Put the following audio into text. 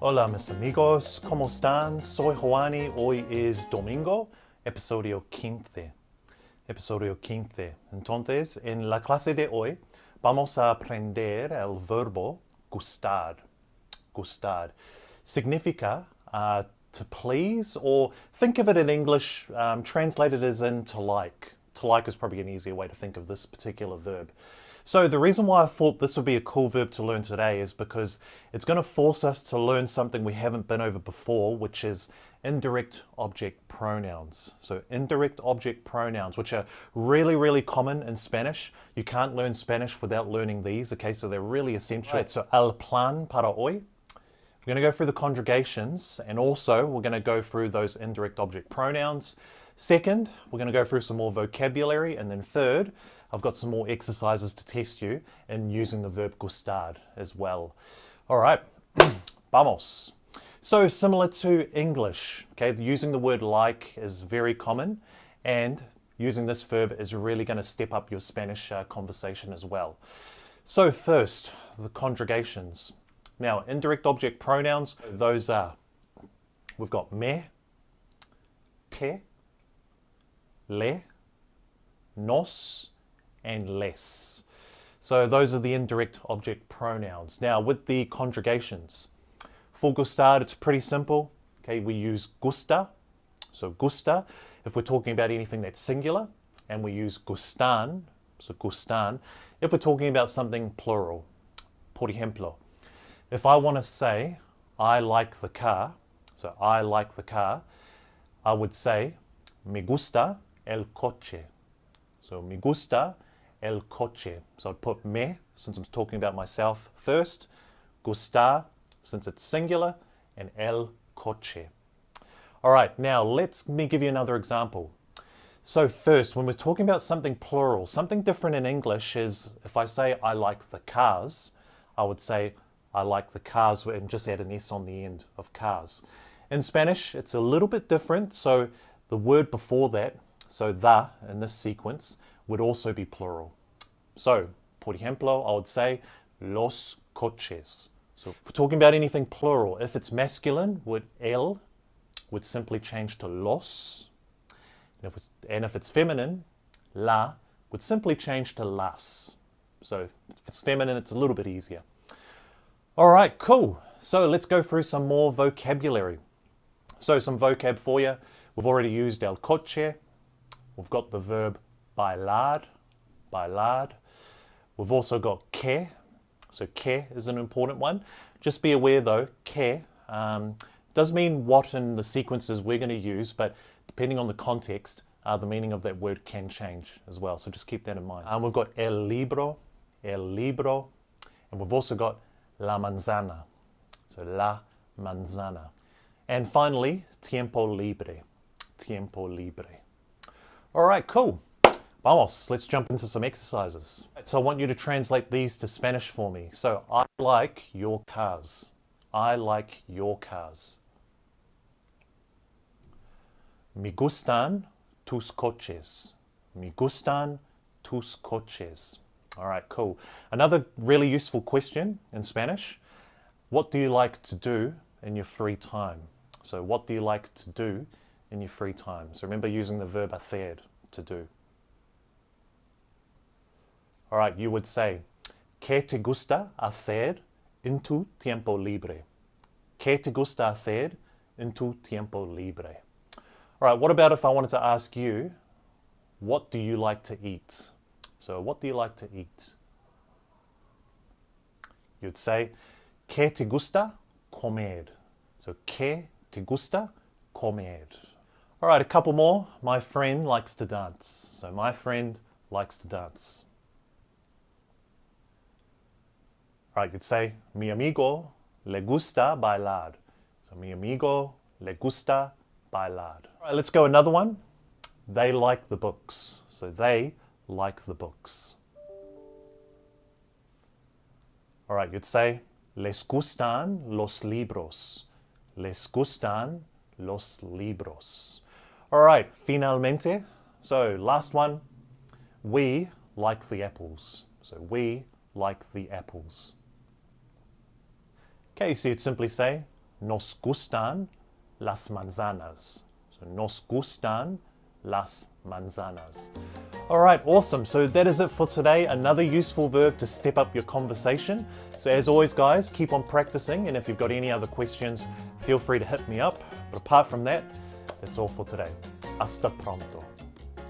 Hola mis amigos, ¿cómo están? Soy Juani, hoy es domingo, episodio 15. Episodio 15. Entonces, en la clase de hoy vamos a aprender el verbo gustar. Gustar. Significa to please, or think of it in English, translated as in to like. To like is probably an easier way to think of this particular verb. So the reason why I thought this would be a cool verb to learn today is because it's going to force us to learn something we haven't been over before, which is indirect object pronouns. So indirect object pronouns, which are really, really common in Spanish. You can't learn Spanish without learning these, okay? So they're really essential. Right, so el plan para hoy. We're going to go through the conjugations, and also we're going to go through those indirect object pronouns. Second, we're going to go through some more vocabulary, and then third, I've got some more exercises to test you in using the verb gustar as well. All right, vamos. So similar to English, okay, using the word like is very common, and using this verb is really going to step up your Spanish conversation as well. So first, the conjugations. Now, indirect object pronouns, those are, we've got me, te, le, nos, and les. So those are the indirect object pronouns. Now, with the conjugations, for gustar, it's pretty simple. Okay, we use gusta, so gusta, if we're talking about anything that's singular, and we use gustan, so gustan, if we're talking about something plural. Por ejemplo, if I want to say, I like the car, so I like the car, I would say, me gusta el coche. So me gusta el coche. So I'd put me, since I'm talking about myself first, gustar, since it's singular, and el coche. All right, now let me give you another example. So first, when we're talking about something plural, something different in English is, if I say I like the cars, I would say I like the cars and just add an S on the end of cars. In Spanish, it's a little bit different, so the word before that, so the in this sequence, would also be plural. So, por ejemplo, I would say los coches. So if we're talking about anything plural, if it's masculine, el would simply change to los. And if it's feminine, la would simply change to las. So if it's feminine, it's a little bit easier. All right, cool. So let's go through some more vocabulary. So some vocab for you. We've already used el coche. We've got the verb bailar, bailar. We've also got que. So que is an important one. Just be aware though, que does mean what in the sequences we're going to use, but depending on the context, the meaning of that word can change as well. So just keep that in mind. We've got el libro, and we've also got la manzana, so la manzana. And finally, tiempo libre, tiempo libre. All right, cool. Vamos, let's jump into some exercises. So I want you to translate these to Spanish for me. So I like your cars. I like your cars. Me gustan tus coches. Me gustan tus coches. All right, cool. Another really useful question in Spanish. What do you like to do in your free time? So what do you like to do in your free time? So remember using the verb hacer, to do. All right, you would say, ¿Qué te gusta hacer en tu tiempo libre? ¿Qué te gusta hacer en tu tiempo libre? All right, what about if I wanted to ask you, what do you like to eat? So what do you like to eat? You'd say, ¿Qué te gusta comer? So ¿Qué te gusta comer? All right, a couple more. My friend likes to dance. So my friend likes to dance. All right, you'd say, mi amigo le gusta bailar. So mi amigo le gusta bailar. All right, let's go another one. They like the books. So they like the books. All right, you'd say, les gustan los libros. Les gustan los libros. All right, finalmente. So last one, we like the apples. So we like the apples. Okay, so you'd simply say, Nos gustan las manzanas. So nos gustan las manzanas. All right, awesome. So that is it for today. Another useful verb to step up your conversation. So as always, guys, keep on practicing. And if you've got any other questions, feel free to hit me up. But apart from that, that's all for today. Hasta pronto.